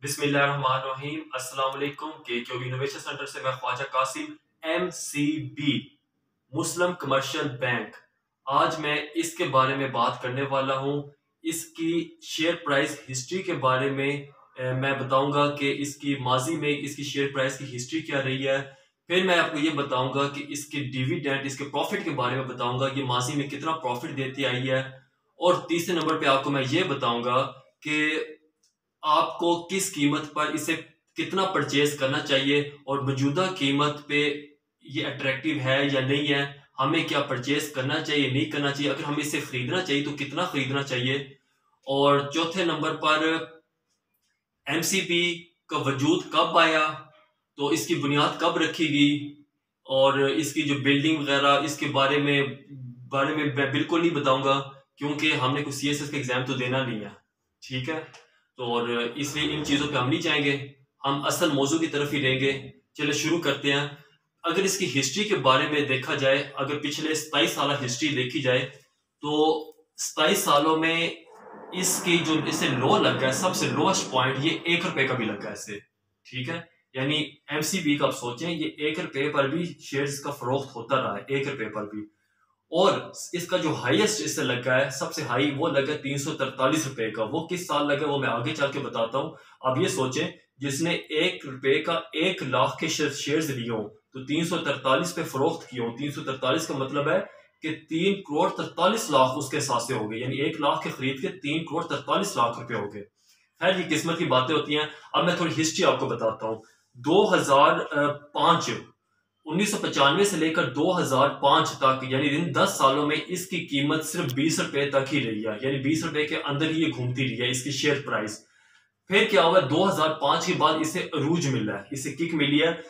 बिस्मिल्लाहिर्रहमानिर्रहीम। अस्सलाम वालेकुम। के इनोवेशन सेंटर से मैं ख्वाजा कासिम, MCB मुस्लिम कमर्शियल बैंक। आज मैं इसके बारे में बात करने वाला हूँ। इसकी शेयर प्राइस हिस्ट्री के बारे में मैं बताऊंगा कि इसकी माजी में इसकी शेयर प्राइस की हिस्ट्री क्या रही है। फिर मैं आपको ये बताऊंगा कि इसके डिविडेंड, इसके प्रॉफिट के बारे में बताऊंगा, ये माजी में कितना प्रॉफिट देती आई है। और तीसरे नंबर पे आपको मैं ये बताऊंगा कि आपको किस कीमत पर इसे कितना परचेज करना चाहिए और मौजूदा कीमत पे ये अट्रैक्टिव है या नहीं है, हमें क्या परचेज करना चाहिए, नहीं करना चाहिए, अगर हमें इसे खरीदना चाहिए तो कितना खरीदना चाहिए। और चौथे नंबर पर MCB का वजूद कब आया, तो इसकी बुनियाद कब रखी गई, और इसकी जो बिल्डिंग वगैरह इसके बारे में मैं बिल्कुल नहीं बताऊंगा, क्योंकि हमने कुछ CSS का एग्जाम तो देना नहीं है। ठीक है, तो और इसलिए इन चीज़ों पे हम नहीं जाएंगे, हम असल मौजू की तरफ ही रहेंगे। चलिए शुरू करते हैं। अगर इसकी हिस्ट्री के बारे में देखा जाए, अगर पिछले 27 साल हिस्ट्री देखी जाए, तो 27 सालों में इसकी जो इसे लो लगा है, सबसे लोएस्ट पॉइंट ये ₹1 का भी लगा है इसे। ठीक है, यानी MCB का आप सोचें, ये ₹1 पर भी शेयर्स का फरोख्त होता रहा है, ₹1 पर भी। और इसका जो हाईएस्ट इससे लगा है, सबसे हाई वो लगा ₹343 का। वो किस साल लगा वो मैं आगे चल के बताता हूँ। अब ये सोचें, जिसने ₹1 का 1 लाख के शेयर्स लिए हो, तो 343 पे फरोख्त किए हो। 343 का मतलब है कि 3,43,00,000 उसके हिसाब से हो गए, यानी 1 लाख के खरीद के 3,43,00,000 रुपए हो गए। खैर, ये किस्मत की बातें होती हैं। अब मैं थोड़ी हिस्ट्री आपको बताता हूँ। 2005 1995 से लेकर 2005 तक, यानी इन 10 सालों में इसकी कीमत सिर्फ ₹20 तक ही रही है, यानी ₹20 के अंदर ही ये घूमती रही है इसकी शेयर प्राइस। फिर क्या हुआ, 2005 के बाद इसे अरूज मिला है, इसे किक मिली है।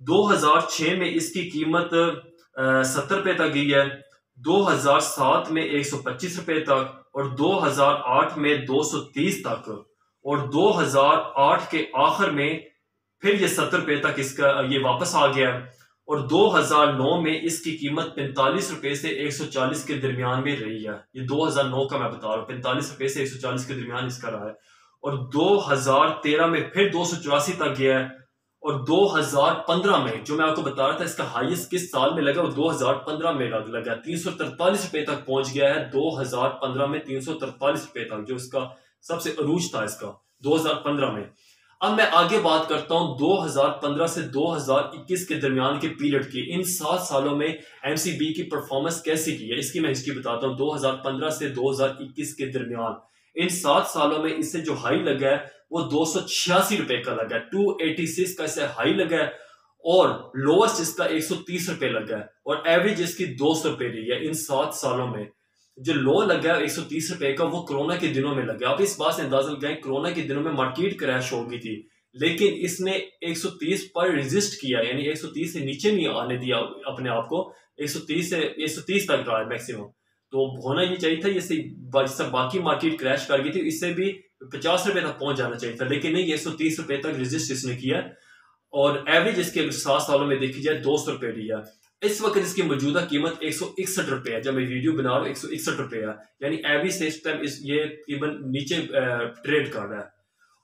2006 में इसकी कीमत ₹70 तक गई है, 2007 में ₹125 तक, और 2008 में 230 तक, और 2008 के आखिर में फिर ये ₹70 तक इसका ये वापस आ गया। और 2009 में इसकी कीमत ₹45 से 140 के दरमियान में रही है। ये 2009 का मैं बता रहा हूँ, ₹45 से 140 के दरमियान इसका रहा है। और 2013 में फिर 284 तक गया है। और 2015 में, जो मैं आपको बता रहा था इसका हाईएस्ट किस साल में लगा, वो 2015 में लगा, ₹343 तक पहुंच गया है। 2015 में ₹343 तक, जो इसका सबसे अरूज था इसका 2015 में। अब मैं आगे बात करता हूं 2015 से 2021 के दरमियान के पीरियड की। इन 7 सालों में MCB की परफॉर्मेंस कैसी की है, इसकी मैं हिस्ट्री बताता हूं। 2015 से 2021 के दरमियान इन 7 सालों में इससे जो हाई लगा है वो ₹286 का लगा है, 286 का इसे हाई लगा है। और लोएस्ट इसका ₹130 लगा है, और एवरेज इसकी ₹200 रही है इन 7 सालों में। जो लो लगा है ₹130 का, वो कोरोना के दिनों में लगा। आप इस बात से अंदाजा लगाएं, कोरोना के दिनों में मार्केट क्रैश हो गई थी, लेकिन इसने 130 पर रेजिस्ट किया, यानी 130 से नीचे नहीं आने दिया अपने आप को। 130 तक रहा है मैक्सिमम। तो होना ये चाहिए था, इससे बाकी मार्केट क्रैश कर गई थी, इससे भी ₹50 तक पहुंच जाना चाहिए था, लेकिन नहीं, ₹130 तक रेजिस्ट इसने किया। और एवरेज इसके 7 सालों में देखी जाए ₹200 लिया। इस वक्त इसकी मौजूदा कीमत ₹161 है, जब मैं वीडियो बना रहा हूँ ₹161 है, यानी एवरेज से इस टाइम ये कीमत नीचे ट्रेड कर रहा है।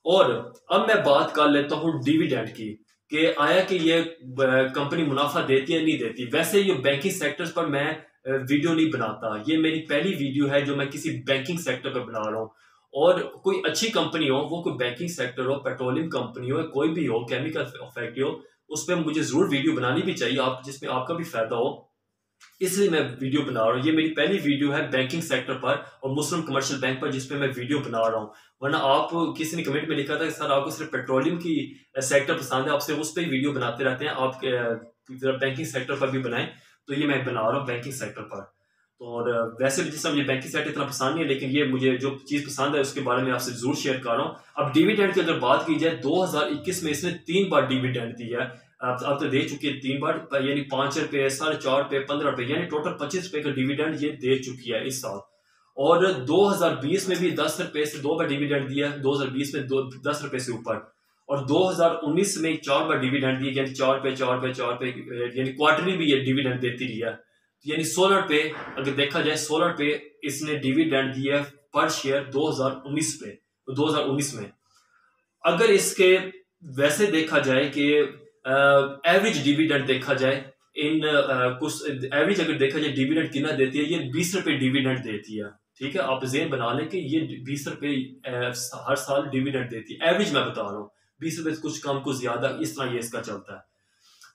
और अब मैं बात कर लेता हूँ डिविडेंड की, कि आया कि ये कंपनी मुनाफा देती है नहीं देती। वैसे ये बैंकिंग सेक्टर्स पर मैं वीडियो नहीं बनाता, ये मेरी पहली वीडियो है जो मैं किसी बैंकिंग सेक्टर पर बना रहा हूँ। और कोई अच्छी कंपनी हो, वो कोई बैंकिंग सेक्टर हो, पेट्रोलियम कंपनी हो, कोई भी हो, केमिकल फैक्ट्री हो, उस पर मुझे जरूर वीडियो बनानी भी चाहिए, आप जिसमें आपका भी फायदा हो, इसलिए मैं वीडियो बना रहा हूँ। ये मेरी पहली वीडियो है बैंकिंग सेक्टर पर और मुस्लिम कमर्शियल बैंक पर, जिसपे मैं वीडियो बना रहा हूँ। वरना आप किसी ने कमेंट में लिखा था कि सर आपको सिर्फ पेट्रोलियम की सेक्टर पसंद है, आप सिर्फ उस पर वीडियो बनाते रहते हैं, आप बैंकिंग सेक्टर पर भी बनाएं। तो ये मैं बना रहा हूँ बैंकिंग सेक्टर पर। तो और वैसे भी जिस मुझे बैंकिंग सेक्टर इतना पसंद नहीं है, लेकिन ये मुझे जो चीज़ पसंद है उसके बारे में आपसे जरूर शेयर कर रहा हूँ। अब डिविडेंड की अगर बात की जाए, 2021 में इसने 3 बार डिविडेंड दिया है। अब तो दे चुकी है 3 बार, यानी ₹5, ₹4.5, ₹15, यानी टोटल ₹25 का डिविडेंड ये दे चुकी है इस साल। और 2020 में भी ₹10 से 2 बार डिविडेंड दिया, 2020 में ₹10 से ऊपर। और 2019 में 4 बार डिविडेंड दिया, यानी ₹4, यानी क्वार्टरली भी ये डिविडेंड देती रही है। यानी ₹16, अगर देखा जाए ₹16 इसने डिविडेंड दिया पर शेयर 2019 में। अगर इसके वैसे देखा जाए कि एवरेज डिविडेंड देखा जाए, इन कुछ एवरेज अगर देखा जाए डिविडेंड कितना देती है, ये 20 रुपए डिविडेंड देती है। ठीक है, आप जेन बना लें कि ये 20 रुपए हर साल डिविडेंड देती है। एवरेज मैं बता रहा हूँ, 20 रुपए कुछ कम कुछ ज्यादा, इस तरह ये इसका चलता है।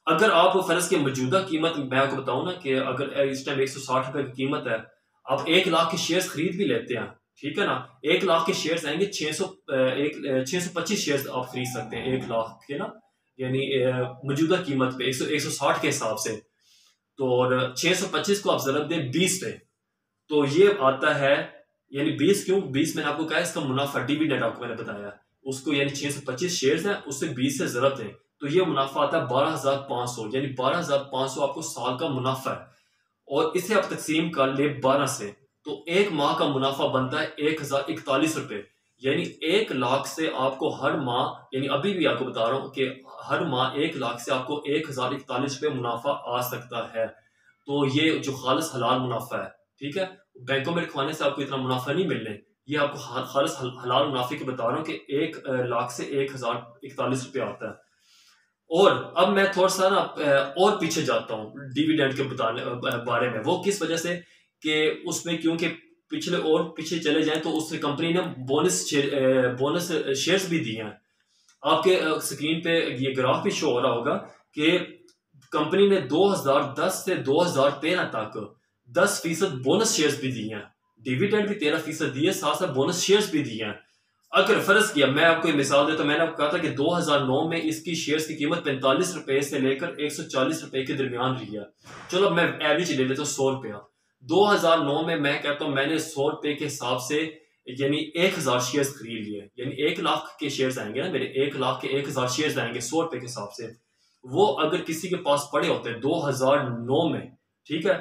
अगर आप फर्ज की मौजूदा कीमत मैं आपको बताऊं ना कि अगर इस टाइम 160 रुपए की कीमत है, आप 1 लाख के शेयर्स खरीद भी लेते हैं, ठीक है ना, 1 लाख के शेयर्स आएंगे 625 शेयर्स आप खरीद सकते हैं 1 लाख के ना, यानी मौजूदा कीमत पे 160 के हिसाब से। तो और 625 को आप जरूरत दें 20 पे, तो ये आता है, यानी 20 क्यों, 20 मैंने आपको कहा इसका मुनाफा डिविडेंड आपको मैंने बताया उसको, यानी 625 शेयर्स है उससे 20 से जरूरत है, तो ये मुनाफा आता है 12,500, यानी 12,500 आपको साल का मुनाफा है। और इसे आप तकसीम कर ले 12 से, तो एक माह का मुनाफा बनता है 1,041 रुपए, यानी 1 लाख से आपको हर माह, यानी अभी भी आपको बता रहा हूं कि हर माह 1 लाख से आपको 1,041 रुपए मुनाफा आ सकता है। तो ये जो खालिस हलाल मुनाफा है, ठीक है, बैंकों में रखवाने से आपको इतना मुनाफा नहीं मिलने, ये आपको खालिस हलाल मुनाफे के बता रहा हूँ कि 1 लाख से 1,041 रुपये आता है। और अब मैं थोड़ा सा ना और पीछे जाता हूँ डिविडेंड के बारे में, वो किस वजह से कि उसमें क्योंकि पिछले और पीछे चले जाएं तो उससे कंपनी ने बोनस शेयर्स भी दिए हैं। आपके स्क्रीन पे ये ग्राफ भी शो हो रहा होगा कि कंपनी ने 2010 से 2013 तक 10% बोनस शेयर्स भी दिए हैं, डिविडेंड भी 13% दिए, साथ साथ बोनस शेयर्स भी दिए हैं। अगर फर्ज किया, मैं आपको एक मिसाल देता हूं, मैंने आपको कहा था कि 2009 में इसकी शेयर्स की कीमत 45 रुपए से लेकर 140 रुपए के दरमियान रही है। चलो मैं एवरेज ले लेता हूँ 100 रुपया। 2009 में मैं कहता हूँ मैंने 100 रुपए के हिसाब से यानी 1000 शेयर्स खरीद लिए, यानी 1 लाख के शेयर्स आएंगे ना मेरे, 1 लाख के 1000 शेयर्स आएंगे 100 रुपए के हिसाब से। वो अगर किसी के पास पड़े होते हैं 2009 में, ठीक है,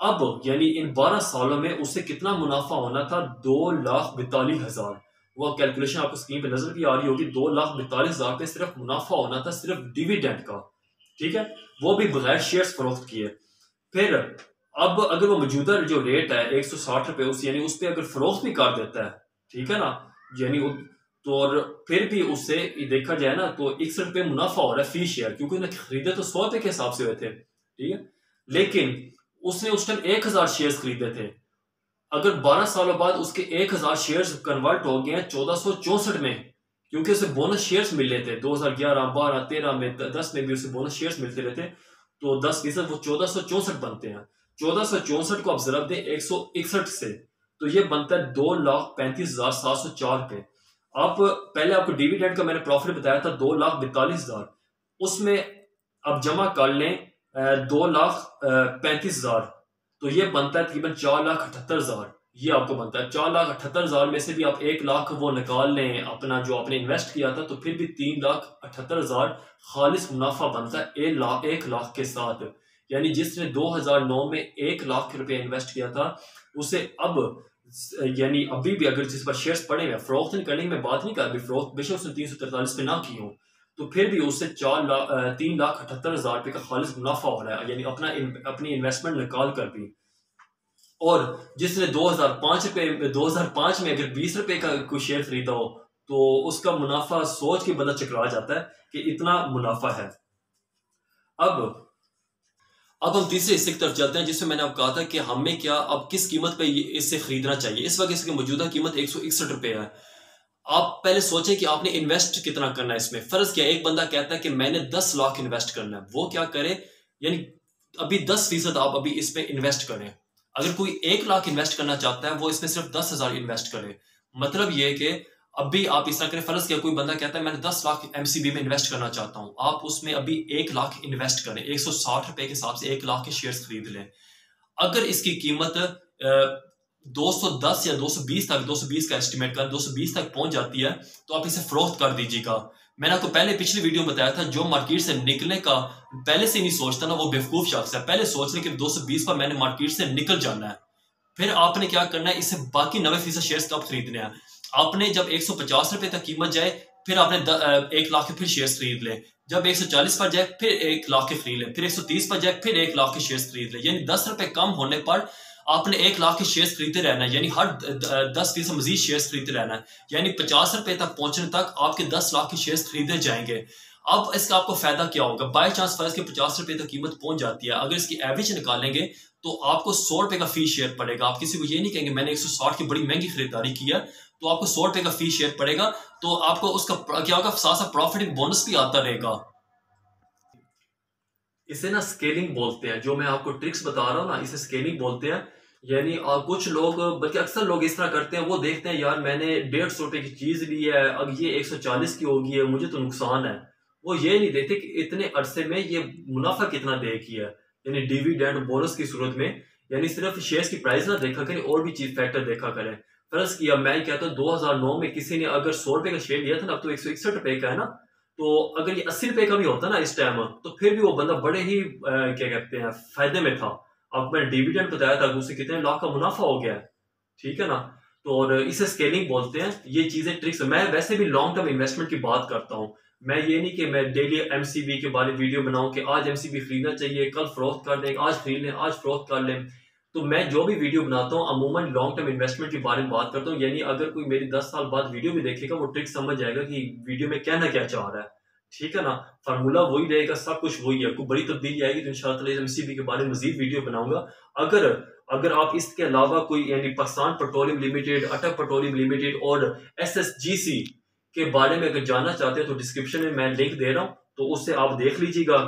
अब यानी इन 12 सालों में उससे कितना मुनाफा होना था, 2,42,000। वो कैलकुलेशन आपको स्क्रीन पे नजर भी आ रही होगी, 2,42,000 पे सिर्फ मुनाफा होना था, सिर्फ डिविडेंड का, ठीक है, वो भी बगैर शेयर्स फरोख्त किए। फिर अब अगर वो मौजूदा जो रेट है 160 रुपए, उस यानी उस पर अगर फरोख्त भी कर देता है, ठीक है ना, यानी तो और फिर भी उससे देखा जाए ना तो 61 रुपए मुनाफा हो रहा है फी शेयर, क्योंकि उन्हें खरीदे तो 100 रुपए के हिसाब से हुए थे, ठीक है, लेकिन उसने उस टाइम 1000 शेयर्स खरीदे थे। अगर 12 सालों बाद उसके 1000 शेयर्स कन्वर्ट हो गए हैं 1464 में, क्योंकि उसे बोनस शेयर्स मिले थे 2011, 12, 13 में, 10 में भी उसे बोनस शेयर्स मिलते रहते, तो 10% वो 1464 बनते हैं। 1464 को आप जरब दें 161 से, तो ये बनता है 2,35,704 रुपए। आप पहले आपको डिविडेंड का मैंने प्रॉफिट बताया था 2,42,000, उसमें आप जमा कर लें 2,35,000, तो ये बनता है तकरीबन 4,78,000। ये आपको बनता है 4,78,000 में से भी आप 1 लाख वो निकाल लें अपना जो आपने इन्वेस्ट किया था, तो फिर भी 3,78,000 खालिस मुनाफा बनता है 1 लाख के साथ। यानी जिसने 2009 में 1 लाख रुपए इन्वेस्ट किया था, उसे अब यानी अभी भी अगर जिस पर शेयर्स पड़े हुए, फरोख्त नहीं करने की मैं बात नहीं कर रही, फरोख्त बेशक उसने 343 पे ना की हो, तो फिर भी उससे 3,78,000 रुपए का खालिस मुनाफा हो रहा है, यानी अपनी इन्वेस्टमेंट निकाल कर भी। और जिसने 2005 में अगर 20 रुपए का कोई शेयर खरीदा हो, तो उसका मुनाफा सोच के बंदा चकरा जाता है कि इतना मुनाफा है। अब हम तीसरे हिस्से की तरफ चलते हैं, जिसमें मैंने आपको कहा था कि हमें क्या अब किस कीमत पे इससे खरीदना चाहिए। इस वक्त इसकी मौजूदा कीमत 161 रुपए है। आप पहले सोचें कि आपने इन्वेस्ट कितना करना है इसमें। फर्ज क्या, एक बंदा कहता है कि मैंने 10 लाख इन्वेस्ट करना है, वो क्या करे, यानी अभी 10% आप अभी इसमें इन्वेस्ट करें। अगर कोई 1 लाख इन्वेस्ट करना चाहता है, वो इसमें सिर्फ 10,000 इन्वेस्ट करे। मतलब ये कि अभी आप इस तरह करें, फर्ज क्या कोई बंदा कहता है मैंने 10 लाख एमसीबी में इन्वेस्ट करना चाहता हूं, आप उसमें अभी 1 लाख इन्वेस्ट करें, 160 रुपए के हिसाब से 1 लाख के शेयर्स खरीद लें। अगर इसकी कीमत 210 या 220 तक, 220 का एस्टिमेट कर 220 तक पहुंच जाती है, तो आप इसे फरोख्त कर दीजिएगा। मैंने आपको पहले पिछली वीडियो में बताया था, जो मार्केट से निकलने का पहले से नहीं सोचता ना, वो बेवकूफ शख्स है। पहले सोच ले कि 220 पर मैंने मार्केट से निकल जाना है, फिर आपने क्या करना है, इससे बाकी 90% शेयर्स कब खरीदने हैं। आपने जब 150 रुपए तक कीमत जाए, फिर आपने 1 लाख के फिर शेयर्स खरीद लें। जब 140 पर जाए, फिर 1 लाख के खरीद लें। फिर 130 पर जाए, फिर 1 लाख के शेयर्स खरीद लें। यानी 10 रुपए कम होने पर आपने 1 लाख के शेयर्स खरीदते रहना है, यानी हर 10% मजीद शेयर्स खरीदते रहना है, यानी 50 रुपए तक पहुंचने तक आपके 10 लाख के शेयर्स खरीदे जाएंगे। अब इसका आपको फायदा क्या होगा? बाई चांस फर्ज के 50 रुपए तक कीमत पहुंच जाती है, अगर इसकी एवरेज निकालेंगे तो आपको 100 रुपए का फी शेयर पड़ेगा। आप किसी को ये नहीं कहेंगे मैंने 160 की बड़ी महंगी खरीदारी की है, तो आपको 100 रुपए का फी शेयर पड़ेगा। तो आपको उसका क्या होगा, साथ साथ प्रॉफिट बोनस भी आता रहेगा। इसे ना स्केलिंग बोलते हैं, जो मैं आपको ट्रिक्स बता रहा हूँ ना, इसे स्केलिंग बोलते हैं। यानी कुछ लोग, बल्कि अक्सर लोग इस तरह करते हैं, वो देखते हैं यार मैंने 150 रुपए की चीज ली है, अब ये 140 की होगी है, मुझे तो नुकसान है। वो ये नहीं देखते कि इतने अरसे में ये मुनाफा कितना देगी है, यानी डिविडेंड बोनस की सूरत में। यानी सिर्फ शेयर्स की प्राइस ना देखा करें, और भी चीज फैक्टर देखा करें। फर्ज किया मैं कहता हूँ 2009 में किसी ने अगर 100 रुपए का शेयर लिया था ना, अब तो 161 रुपए का है ना, तो अगर ये 80 रुपए का भी होता ना इस टाइम, तो फिर भी वो बंदा बड़े ही क्या कहते हैं फायदे में था। अब मैंने डिविडेंड बताया था, उसे कितने लाख का मुनाफा हो गया है, ठीक है ना। तो और इसे स्केलिंग बोलते हैं। ये चीजें ट्रिक्स, मैं वैसे भी लॉन्ग टर्म इन्वेस्टमेंट की बात करता हूँ। मैं ये नहीं कि मैं डेली एमसीबी के बारे में वीडियो बनाऊं कि आज एमसीबी खरीदना चाहिए, कल फरोख्त कर दें, आज खरीद लें, आज फरोख्त कर लें। तो मैं जो भी वीडियो बनाता हूँ अमूमन लॉन्ग टर्म इन्वेस्टमेंट के बारे में बात करता हूँ। यानी अगर कोई मेरी 10 साल बाद वीडियो भी देखेगा, वो ट्रिक समझ जाएगा कि वीडियो में कहना क्या चाह रहा है, ठीक है ना। फार्मूला वही रहेगा, सब कुछ वही है। कोई बड़ी तब्दीली आएगी तो इंशाल्लाह एमसीबी के बारे में मजीद वीडियो बनाऊंगा। अगर अगर आप इसके अलावा कोई, यानी पाकिस्तान पेट्रोलियम लिमिटेड, अटक पेट्रोलियम लिमिटेड और एसएसजीसी के बारे में अगर जानना चाहते हैं, तो डिस्क्रिप्शन में मैं लिंक दे रहा हूँ, तो उससे आप देख लीजिएगा।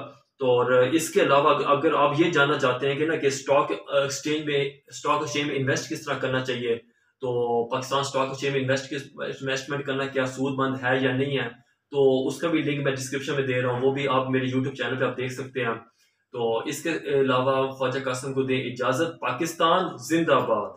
तो और इसके अलावा अगर आप ये जानना चाहते हैं कि ना कि स्टॉक एक्सचेंज में इन्वेस्ट किस तरह करना चाहिए, तो पाकिस्तान स्टॉक एक्सचेंज में इन्वेस्टमेंट करना क्या सूदमंद है या नहीं है, तो उसका भी लिंक मैं डिस्क्रिप्शन में दे रहा हूँ, वो भी आप मेरे यूट्यूब चैनल पे आप देख सकते हैं। तो इसके अलावा ख्वाजा कासिम को दें इजाजत। पाकिस्तान जिंदाबाद।